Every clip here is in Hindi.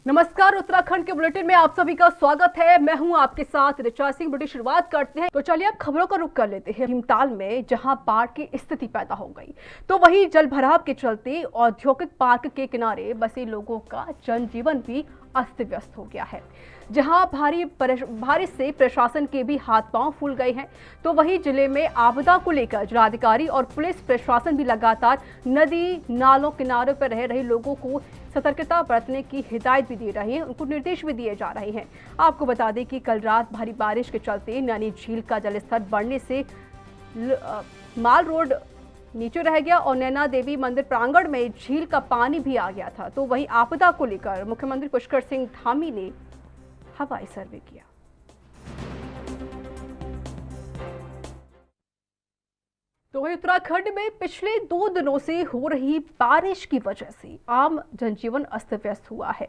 नमस्कार, उत्तराखंड के बुलेटिन में आप सभी का स्वागत है। मैं हूं आपके साथ ऋचा सिंह। बुलेटिन शुरुआत करते हैं तो चलिए अब खबरों का रुख कर लेते हैं। भीमताल में जहां बाढ़ की स्थिति पैदा हो गई तो वहीं जल भराव के चलते औद्योगिक पार्क के किनारे बसे लोगों का जनजीवन भी अस्त व्यस्त हो गया है। जहां भारी से प्रशासन के भी हाथ पांव फूल गए हैं तो वहीं जिले में आपदा को लेकर जिलाधिकारी और पुलिस प्रशासन भी लगातार नदी नालों किनारों पर रह रहे लोगों को सतर्कता बरतने की हिदायत भी दे रही है, उनको निर्देश भी दिए जा रहे हैं। आपको बता दें कि कल रात भारी बारिश के चलते नैनी झील का जलस्तर बढ़ने से माल रोड नीचे रह गया और नैना देवी मंदिर प्रांगण में झील का पानी भी आ गया था। तो वहीं आपदा को लेकर मुख्यमंत्री पुष्कर सिंह धामी ने हवाई सर्वे किया। तो वहीं उत्तराखंड में पिछले 2 दिनों से हो रही बारिश की वजह से आम जनजीवन अस्त व्यस्त हुआ है।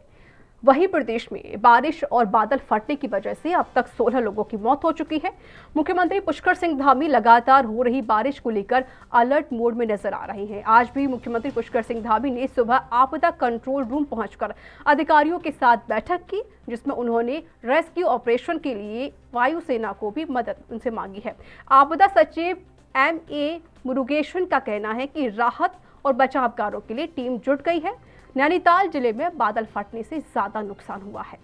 वहीं प्रदेश में बारिश और बादल फटने की वजह से अब तक 16 लोगों की मौत हो चुकी है। मुख्यमंत्री पुष्कर सिंह धामी लगातार हो रही बारिश को लेकर अलर्ट मोड में नजर आ रहे हैं। आज भी मुख्यमंत्री पुष्कर सिंह धामी ने सुबह आपदा कंट्रोल रूम पहुंचकर अधिकारियों के साथ बैठक की, जिसमें उन्होंने रेस्क्यू ऑपरेशन के लिए वायुसेना को भी मदद उनसे मांगी है। आपदा सचिव MA मुरुगेशन का कहना है कि राहत और बचाव कार्यों के लिए टीम जुट गई है। नैनीताल जिले में बादल फटने से ज्यादा नुकसान हुआ है।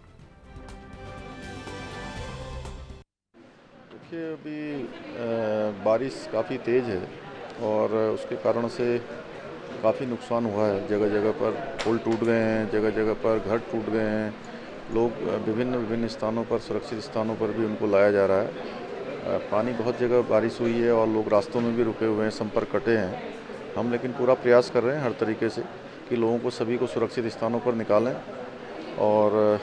देखिए, अभी बारिश काफ़ी तेज़ है और उसके कारण से काफ़ी नुकसान हुआ है। जगह जगह पर पुल टूट गए हैं, जगह जगह पर घर टूट गए हैं। लोग विभिन्न स्थानों पर, सुरक्षित स्थानों पर भी उनको लाया जा रहा है। पानी बहुत जगह बारिश हुई है और लोग रास्तों में भी रुके हुए हैं, संपर्क कटे हैं। हम लेकिन पूरा प्रयास कर रहे हैं हर तरीके से कि लोगों को, सभी को सुरक्षित स्थानों पर निकालें और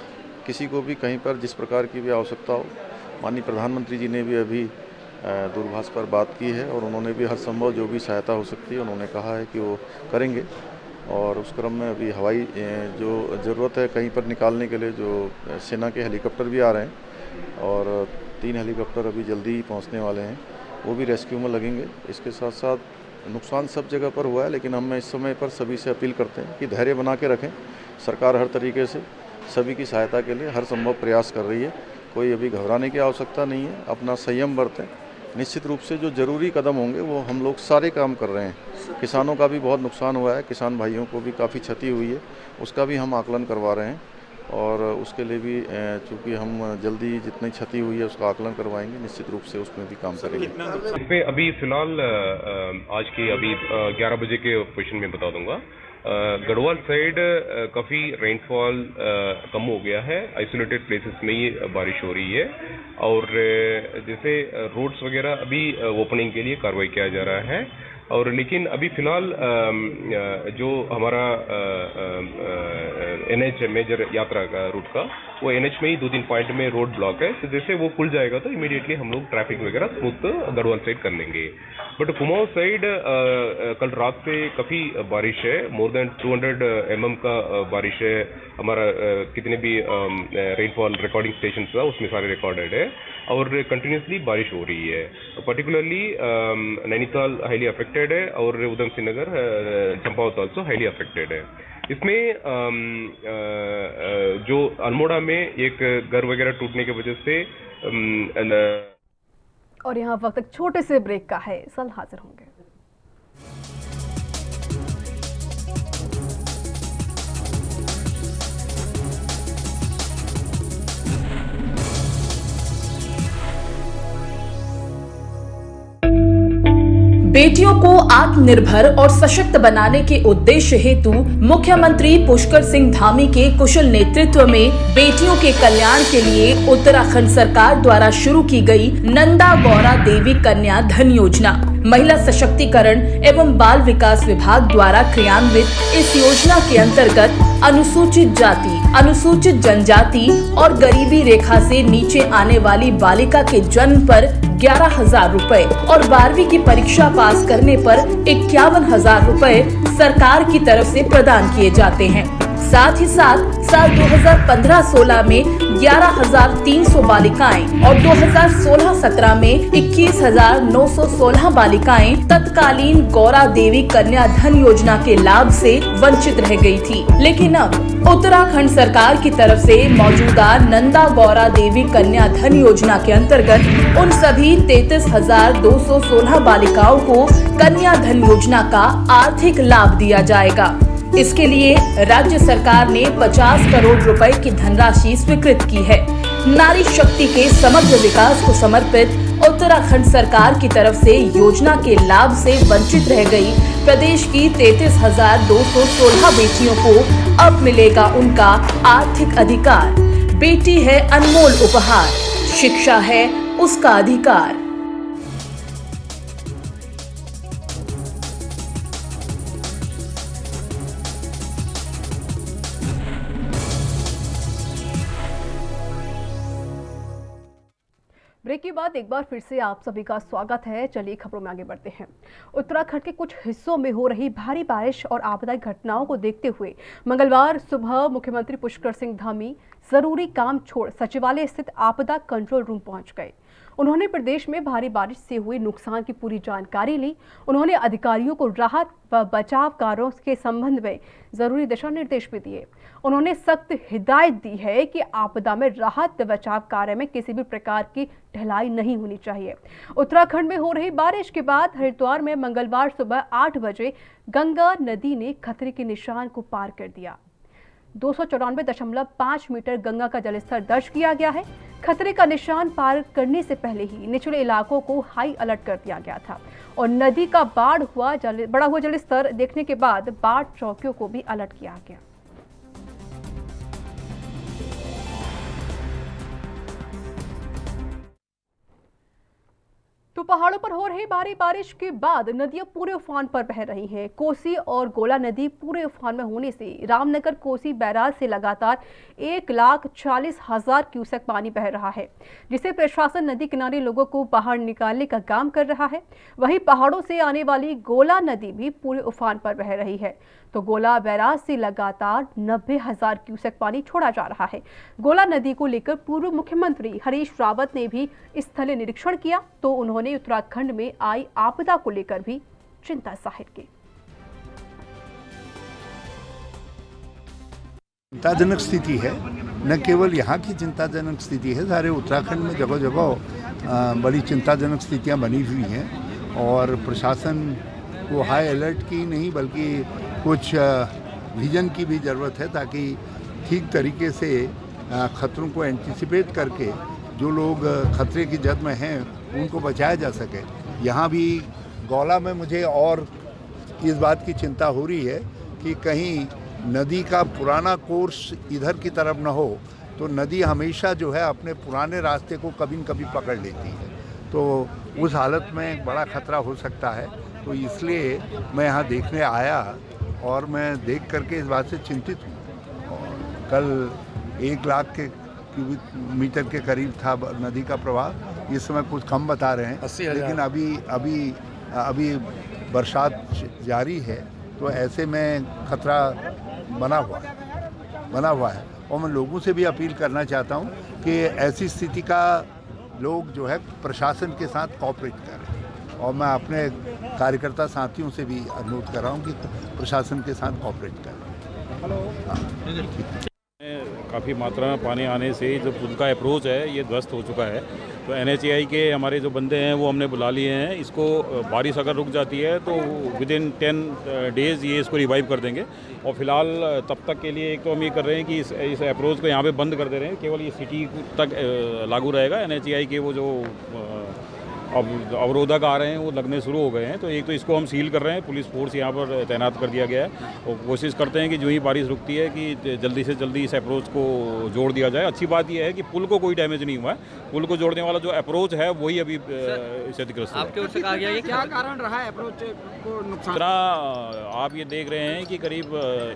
किसी को भी कहीं पर जिस प्रकार की भी आवश्यकता हो। माननीय प्रधानमंत्री जी ने भी अभी दूरभाष पर बात की है और उन्होंने भी हर संभव जो भी सहायता हो सकती है उन्होंने कहा है कि वो करेंगे। और उस क्रम में अभी हवाई जो ज़रूरत है कहीं पर निकालने के लिए, जो सेना के हेलीकॉप्टर भी आ रहे हैं और 3 हेलीकॉप्टर अभी जल्दी ही पहुंचने वाले हैं, वो भी रेस्क्यू में लगेंगे। इसके साथ साथ नुकसान सब जगह पर हुआ है, लेकिन हम इस समय पर सभी से अपील करते हैं कि धैर्य बना के रखें। सरकार हर तरीके से सभी की सहायता के लिए हर संभव प्रयास कर रही है। कोई अभी घबराने की आवश्यकता नहीं है, अपना संयम बरतें। निश्चित रूप से जो ज़रूरी कदम होंगे वो हम लोग सारे काम कर रहे हैं। किसानों का भी बहुत नुकसान हुआ है, किसान भाइयों को भी काफ़ी क्षति हुई है, उसका भी हम आकलन करवा रहे हैं और उसके लिए भी चूँकि हम जल्दी जितनी क्षति हुई है उसका आकलन करवाएंगे, निश्चित रूप से उसमें भी काम करेंगे। इस पे अभी फिलहाल आज के अभी 11 बजे के पोजीशन में बता दूंगा। गढ़वाल साइड काफ़ी रेनफॉल कम हो गया है, आइसोलेटेड प्लेसेस में ही बारिश हो रही है और जैसे रोड्स वगैरह अभी ओपनिंग के लिए कार्रवाई किया जा रहा है। और लेकिन अभी फिलहाल जो हमारा NH मेजर यात्रा का रूट का, वो NH में ही 2-3 पॉइंट में रोड ब्लॉक है। तो जैसे वो खुल जाएगा तो इमीडिएटली हम लोग ट्रैफिक वगैरह स्मूथ गढ़वाल साइड कर लेंगे। बट कुमाऊं साइड कल रात से काफ़ी बारिश है, मोर देन 200 mm का बारिश है। हमारा कितने भी रेनफॉल रिकॉर्डिंग स्टेशन था उसमें सारे रिकॉर्डेड है और कंटिन्यूसली बारिश हो रही है। पर्टिकुलरली नैनीताल हाईली अफेक्टेड है और Udham Singh Nagar, Champawat also highly affected है। इसमें जो अल्मोड़ा में एक घर वगैरह टूटने की वजह से और यहाँ वक्त एक छोटे से ब्रेक का है, कल हाजिर होंगे। बेटियों को आत्मनिर्भर और सशक्त बनाने के उद्देश्य हेतु मुख्यमंत्री पुष्कर सिंह धामी के कुशल नेतृत्व में बेटियों के कल्याण के लिए उत्तराखंड सरकार द्वारा शुरू की गई नंदा गौरा देवी कन्या धन योजना महिला सशक्तिकरण एवं बाल विकास विभाग द्वारा क्रियान्वित इस योजना के अंतर्गत अनुसूचित जाति, अनुसूचित जनजाति और गरीबी रेखा से नीचे आने वाली बालिका के जन्म पर 11,000 रुपए और 12वीं की परीक्षा पास करने पर 51,000 रुपए सरकार की तरफ से प्रदान किए जाते हैं। साथ ही साथ साल 2015-16 में 11,300 बालिकाएं और 2016-17 में 21,916 बालिकाएं तत्कालीन गौरा देवी कन्या धन योजना के लाभ से वंचित रह गई थी। लेकिन अब उत्तराखंड सरकार की तरफ से मौजूदा नंदा गौरा देवी कन्या धन योजना के अंतर्गत उन सभी 33,216 बालिकाओं को कन्या धन योजना का आर्थिक लाभ दिया जाएगा। इसके लिए राज्य सरकार ने 50 करोड़ रुपए की धनराशि स्वीकृत की है। नारी शक्ति के समग्र विकास को समर्पित उत्तराखंड सरकार की तरफ से योजना के लाभ से वंचित रह गई प्रदेश की 33,216 बेटियों को अब मिलेगा उनका आर्थिक अधिकार। बेटी है अनमोल उपहार, शिक्षा है उसका अधिकार। ब्रेक के बाद एक बार फिर से आप सभी का स्वागत है। चलिए खबरों में आगे बढ़ते हैं। उत्तराखंड के कुछ हिस्सों में हो रही भारी बारिश और आपदाई घटनाओं को देखते हुए मंगलवार सुबह मुख्यमंत्री पुष्कर सिंह धामी जरूरी काम छोड़ सचिवालय स्थित आपदा कंट्रोल रूम पहुंच गए। उन्होंने प्रदेश में भारी बारिश से हुए नुकसान की पूरी जानकारी ली। उन्होंने अधिकारियों को राहत व बचाव कार्यों के संबंध में जरूरी दिशा निर्देश भी दिए। उन्होंने सख्त हिदायत दी है कि आपदा में राहत व बचाव कार्य में किसी भी प्रकार की ढिलाई नहीं होनी चाहिए। उत्तराखंड में हो रही बारिश के बाद हरिद्वार में मंगलवार सुबह 8 बजे गंगा नदी ने खतरे के निशान को पार कर दिया। 294.5 मीटर गंगा का जलस्तर दर्ज किया गया है। खतरे का निशान पार करने से पहले ही निचले इलाकों को हाई अलर्ट कर दिया गया था और नदी का बढ़ा हुआ जलस्तर देखने के बाद बाढ़ चौकियों को भी अलर्ट किया गया। तो पहाड़ों पर हो रही भारी बारिश के बाद नदियां पूरे उफान पर बह रही हैं। कोसी और गोला नदी पूरे उफान में होने से रामनगर कोसी बैराज से लगातार 1,40,000 क्यूसेक पानी बह रहा है, जिसे प्रशासन नदी किनारे लोगों को बाहर निकालने का काम कर रहा है। वहीं पहाड़ों से आने वाली गोला नदी भी पूरे उफान पर बह रही है। तो गोला बैराज से लगातार 90,000 क्यूसेक पानी छोड़ा जा रहा है। गोला नदी को लेकर पूर्व मुख्यमंत्री हरीश रावत ने भी स्थलीय निरीक्षण किया तो उन्होंने उत्तराखंड में आई आपदा को लेकर भी चिंता जाहिर की। चिंताजनक स्थिति है, न केवल यहाँ की चिंताजनक स्थिति है, सारे उत्तराखंड में जगह जगह बड़ी चिंताजनक स्थितियाँ बनी हुई हैं और प्रशासन को हाई अलर्ट की नहीं बल्कि कुछ विजन की भी ज़रूरत है ताकि ठीक तरीके से खतरों को एंटिसिपेट करके जो लोग खतरे की जद में हैं उनको बचाया जा सके। यहाँ भी गौला में मुझे और इस बात की चिंता हो रही है कि कहीं नदी का पुराना कोर्स इधर की तरफ न हो तो नदी हमेशा जो है अपने पुराने रास्ते को कभी न कभी पकड़ लेती है, तो उस हालत में बड़ा खतरा हो सकता है। तो इसलिए मैं यहाँ देखने आया और मैं देख करके इस बात से चिंतित हूँ। और कल 1 लाख के क्यूबिक मीटर के करीब था नदी का प्रवाह, इस समय कुछ कम बता रहे हैं, लेकिन अभी बरसात जारी है तो ऐसे में खतरा बना हुआ है। और मैं लोगों से भी अपील करना चाहता हूँ कि ऐसी स्थिति का लोग जो है प्रशासन के साथ कोऑपरेट करें और मैं अपने कार्यकर्ता साथियों से भी अनुरोध कर रहा हूँ कि प्रशासन के साथ कोऑपरेट करें। काफ़ी मात्रा में पानी आने से जो पुल का अप्रोच है ये ध्वस्त हो चुका है, तो NHAI के हमारे जो बंदे हैं वो हमने बुला लिए हैं। इसको बारिश अगर रुक जाती है तो विदिन 10 डेज़ ये इसको रिवाइव कर देंगे और फिलहाल तब तक के लिए एक तो हम ये कर रहे हैं कि इस अप्रोच को यहाँ पे बंद कर दे रहे हैं, केवल ये सिटी तक लागू रहेगा। NHAI के वो जो अब अवरोधक आ रहे हैं वो लगने शुरू हो गए हैं, तो एक तो इसको हम सील कर रहे हैं, पुलिस फोर्स यहाँ पर तैनात कर दिया गया है और कोशिश करते हैं कि जो ही बारिश रुकती है कि जल्दी से जल्दी इस अप्रोच को जोड़ दिया जाए। अच्छी बात यह है कि पुल को कोई डैमेज नहीं हुआ है, पुल को जोड़ने वाला जो अप्रोच है वही अभी क्षतिग्रस्त है। आपके ओर से कहा गया है क्या कारण रहा है अप्रोच को नुकसान? आप ये देख रहे हैं कि करीब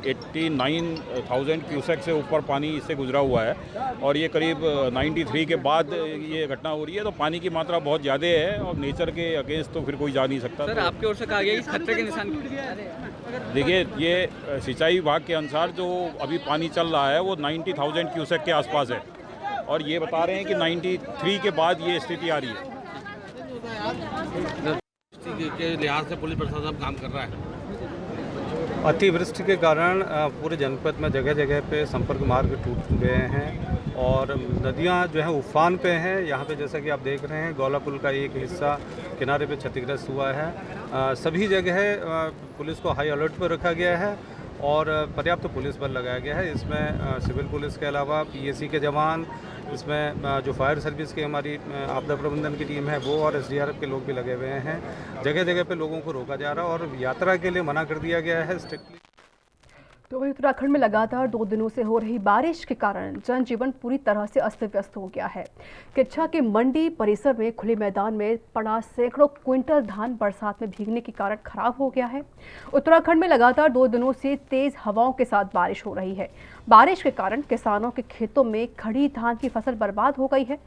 89,000 क्यूसेक से ऊपर पानी इससे गुजरा हुआ है और ये करीब 93 के बाद ये घटना हो रही है, तो पानी की मात्रा बहुत ज़्यादा है है और नेचर के अगेंस्ट तो फिर कोई जा नहीं सकता। सर तो आपकी ओर से कहा गया कि खतरे के निशान देखिए, ये सिंचाई विभाग के अनुसार जो अभी पानी चल रहा है वो 90,000 क्यूसेक के आसपास है और ये बता रहे हैं कि 93 के बाद ये स्थिति आ रही है। के लिहाज से पुलिस प्रशासन काम कर रहा है। अतिवृष्टि के कारण पूरे जनपद में जगह जगह पे संपर्क मार्ग टूट गए हैं और नदियां जो है उफान पे हैं। यहाँ पे जैसा कि आप देख रहे हैं गौला पुल का एक हिस्सा किनारे पे क्षतिग्रस्त हुआ है। सभी जगह पुलिस को हाई अलर्ट पर रखा गया है और पर्याप्त पुलिस बल लगाया गया है। इसमें सिविल पुलिस के अलावा पीएसी के जवान, इसमें जो फायर सर्विस की हमारी आपदा प्रबंधन की टीम है वो और एसडीआरएफ के लोग भी लगे हुए हैं। जगह जगह पे लोगों को रोका जा रहा है और यात्रा के लिए मना कर दिया गया है स्ट्रिक्टली। तो वहीं उत्तराखंड में लगातार 2 दिनों से हो रही बारिश के कारण जनजीवन पूरी तरह से अस्त व्यस्त हो गया है। किच्छा के मंडी परिसर में खुले मैदान में पड़ा सैकड़ों क्विंटल धान बरसात में भीगने के कारण खराब हो गया है। उत्तराखंड में लगातार 2 दिनों से तेज हवाओं के साथ बारिश हो रही है। बारिश के कारण किसानों के खेतों में खड़ी धान की फसल बर्बाद हो गई है।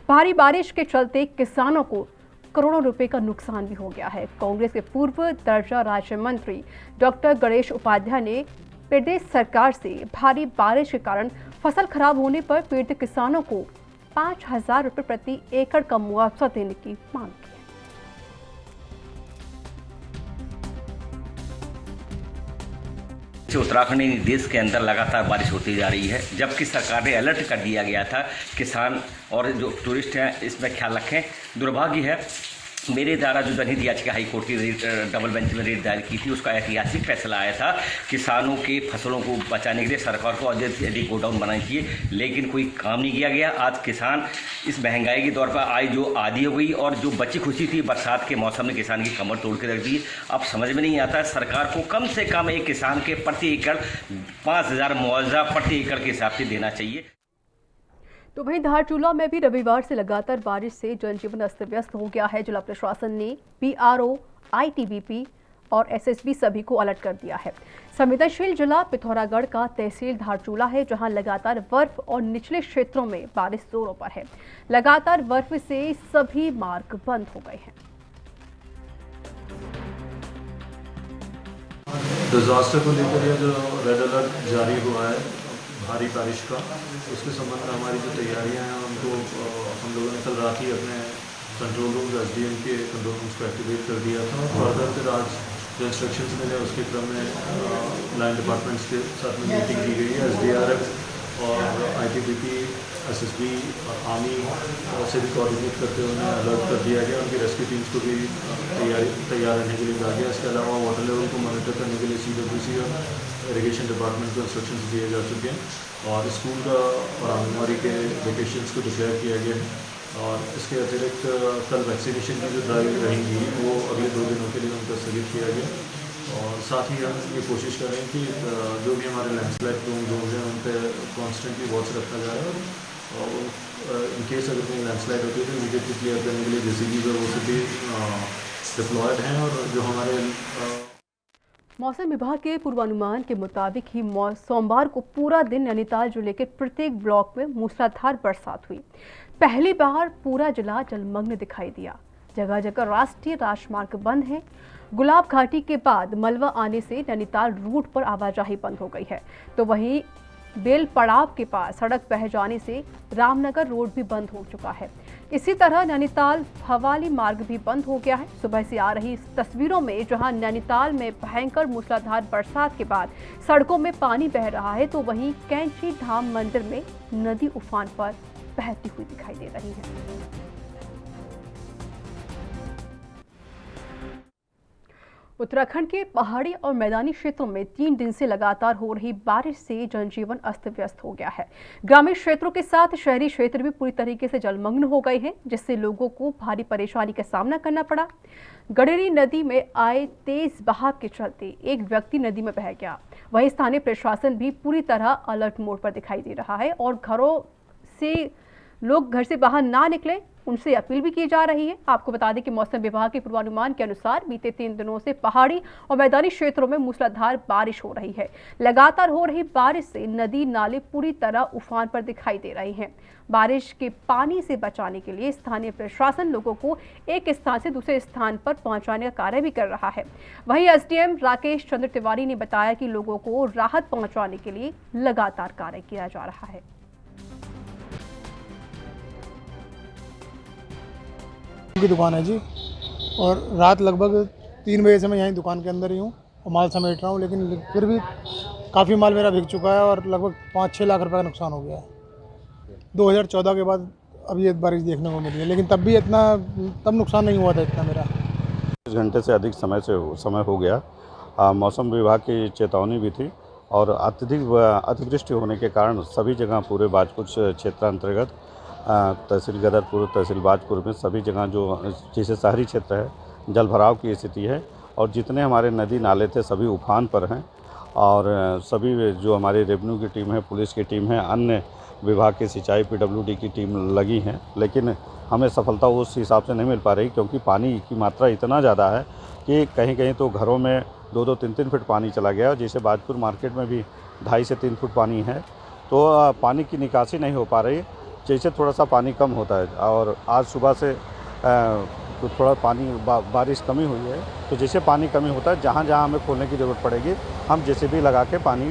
भारी बारिश के चलते किसानों को करोड़ों रुपए का नुकसान भी हो गया है। कांग्रेस के पूर्व दर्जा राज्य मंत्री डॉक्टर गणेश उपाध्याय ने प्रदेश सरकार से भारी बारिश के कारण फसल खराब होने पर पीड़ित किसानों को 5,000 रुपये प्रति एकड़ का मुआवजा देने की मांग की है। उत्तराखंड देश के अंदर लगातार बारिश होती जा रही है, जबकि सरकार ने अलर्ट कर दिया गया था किसान और जो टूरिस्ट हैं इसमें ख्याल रखें। दुर्भाग्य है मेरे द्वारा जो जनहित याचिका हाई कोर्ट की डबल बेंच में रेट दायर की थी उसका ऐतिहासिक फैसला आया था किसानों के फसलों को बचाने के लिए सरकार को अधिक गोडाउन बनानी चाहिए, लेकिन कोई काम नहीं किया गया। आज किसान इस महंगाई के दौर पर आय जो आधी हो गई और जो बची खुशी थी बरसात के मौसम में किसान की कमर तोड़ के रख दी। अब समझ में नहीं आता सरकार को कम से कम एक किसान के प्रति एकड़ 5,000 मुआवजा प्रति एकड़ के हिसाब से देना चाहिए। तो वहीं धारचूला में भी रविवार से लगातार बारिश से जनजीवन अस्त व्यस्त हो गया है। जिला प्रशासन ने पीआरओ, आईटीबीपी और एसएसबी सभी को अलर्ट कर दिया है। संवेदनशील जिला पिथौरागढ़ का तहसील धारचूला है, जहां लगातार बर्फ और निचले क्षेत्रों में बारिश जोरों पर है। लगातार बर्फ से सभी मार्ग बंद हो गए हैं। डिजास्टर को लेकर ये जो रेड अलर्ट जारी हुआ है भारी बारिश का, उसके संबंध में हमारी जो तैयारियां हैं उनको हम लोगों ने कल रात ही अपने कंट्रोल रूम एसडीएम के कंट्रोल रूम्स को एक्टिवेट कर दिया था और फर्दर फिर आज जो इंस्ट्रक्शंस मिले उसके क्रम में लाइन डिपार्टमेंट्स के साथ में मीटिंग की गई है। एसडीआरएफ और आईटीबीपी, एसएसबी और आर्मी से भी कोऑर्डिनेट करते हुए उन्हें अलर्ट कर दिया गया। उनकी रेस्क्यू टीम्स को भी तैयार रहने के लिए कहा गया। इसके अलावा वाटर लेवल को मॉनिटर करने के लिए सीडब्ल्यूसी और इरिगेशन डिपार्टमेंट को इंस्ट्रक्शंस दिए जा चुके हैं और स्कूल का और आंगनबाड़ी के वेकेशंस को डिक्लेयर किया गया है। और इसके अतिरिक्त कल वैक्सीनेशन की जो ड्राइव रहेंगी वो अगले 2 दिनों के लिए उनका स्थगित किया गया और साथ ही हम ये कोशिश कर रहे हैं कि जो भी हमारे लैंडस्लाइड प्रोन जोन हैं उन पर कॉन्स्टेंटली वॉच रखा जा रहा है और इन केस अगर कोई लैंडस्लाइड होती है तो इमीडिएटली क्लियर करने के लिए जेसीबी वो सभी डिप्लॉयड हैं। और जो हमारे मौसम विभाग के पूर्वानुमान के मुताबिक ही सोमवार को पूरा दिन नैनीताल जिले के प्रत्येक ब्लॉक में मूसलाधार बरसात हुई। पहली बार पूरा जिला जलमग्न दिखाई दिया। जगह जगह राष्ट्रीय राजमार्ग बंद है। गुलाब घाटी के बाद मलबा आने से नैनीताल रूट पर आवाजाही बंद हो गई है। तो वहीं बेल पड़ाव के पास सड़क बह जाने से रामनगर रोड भी बंद हो चुका है। इसी तरह नैनीताल हवाली मार्ग भी बंद हो गया है। सुबह से आ रही तस्वीरों में जहां नैनीताल में भयंकर मूसलाधार बरसात के बाद सड़कों में पानी बह रहा है, तो वहीं कैंची धाम मंदिर में नदी उफान पर बहती हुई दिखाई दे रही है। उत्तराखंड के पहाड़ी और मैदानी क्षेत्रों में 3 दिन से लगातार हो रही बारिश से जनजीवन अस्त व्यस्त हो गया है। ग्रामीण क्षेत्रों के साथ शहरी क्षेत्र भी पूरी तरीके से जलमग्न हो गए हैं, जिससे लोगों को भारी परेशानी का सामना करना पड़ा। गडेरी नदी में आए तेज बहाव के चलते एक व्यक्ति नदी में बह गया। वहीं स्थानीय प्रशासन भी पूरी तरह अलर्ट मोड पर दिखाई दे रहा है और घरों से लोग घर से बाहर ना निकलें, उनसे अपील भी की जा रही है। आपको बता दें कि मौसम विभाग के पूर्वानुमान के अनुसार बीते 3 दिनों से पहाड़ी और मैदानी क्षेत्रों में मूसलाधार बारिश हो रही है। लगातार हो रही बारिश से नदी नाले पूरी तरह उफान पर दिखाई दे रहे हैं। बारिश के पानी से बचाने के लिए स्थानीय प्रशासन लोगों को एक स्थान से दूसरे स्थान पर पहुंचाने का कार्य भी कर रहा है। वहीं एसडीएम राकेश चंद्र तिवारी ने बताया कि लोगों को राहत पहुंचाने के लिए लगातार कार्य किया जा रहा है। की दुकान है जी, और रात लगभग 3 बजे से मैं यहीं दुकान के अंदर ही हूँ और माल समेट रहा हूँ, लेकिन फिर भी काफ़ी माल मेरा बिक चुका है और लगभग 5-6 लाख रुपए का नुकसान हो गया है। 2014 के बाद अब ये बारिश देखने को मिली है, लेकिन तब नुकसान नहीं हुआ था इतना मेरा। 20 घंटे से अधिक समय हो गया। मौसम विभाग की चेतावनी भी थी और अत्यधिक अतिवृष्टि होने के कारण सभी जगह पूरे बाजपुर क्षेत्रांतर्गत तहसील गदरपुर, तहसील बाजपुर में सभी जगह जो जैसे शहरी क्षेत्र है जल भराव की स्थिति है और जितने हमारे नदी नाले थे सभी उफान पर हैं और सभी जो हमारी रेवेन्यू की टीम है, पुलिस की टीम है, अन्य विभाग की सिंचाई PWD की टीम लगी हैं, लेकिन हमें सफलता उस हिसाब से नहीं मिल पा रही क्योंकि पानी की मात्रा इतना ज़्यादा है कि कहीं कहीं तो घरों में 2-2, 3-3 फुट पानी चला गया। जैसे बाजपुर मार्केट में भी 2.5 से 3 फुट पानी है, तो पानी की निकासी नहीं हो पा रही। जैसे थोड़ा सा पानी कम होता है और आज सुबह से तो थोड़ा पानी बारिश कमी हुई है, तो जैसे पानी कमी होता है जहाँ जहाँ हमें खोलने की ज़रूरत पड़ेगी हम JCB लगा के पानी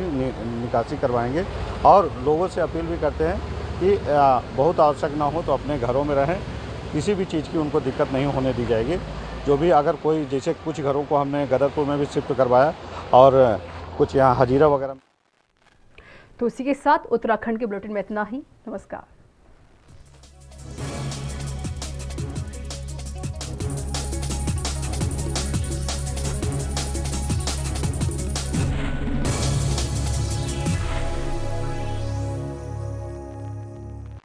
निकासी करवाएंगे। और लोगों से अपील भी करते हैं कि बहुत आवश्यक ना हो तो अपने घरों में रहें, किसी भी चीज़ की उनको दिक्कत नहीं होने दी जाएगी। जो भी अगर कोई जैसे कुछ घरों को हमने गदरपुर में भी शिफ्ट करवाया और कुछ यहाँ हजीरा वगैरह। तो इसी के साथ उत्तराखंड के बुलेटिन में इतना ही। नमस्कार।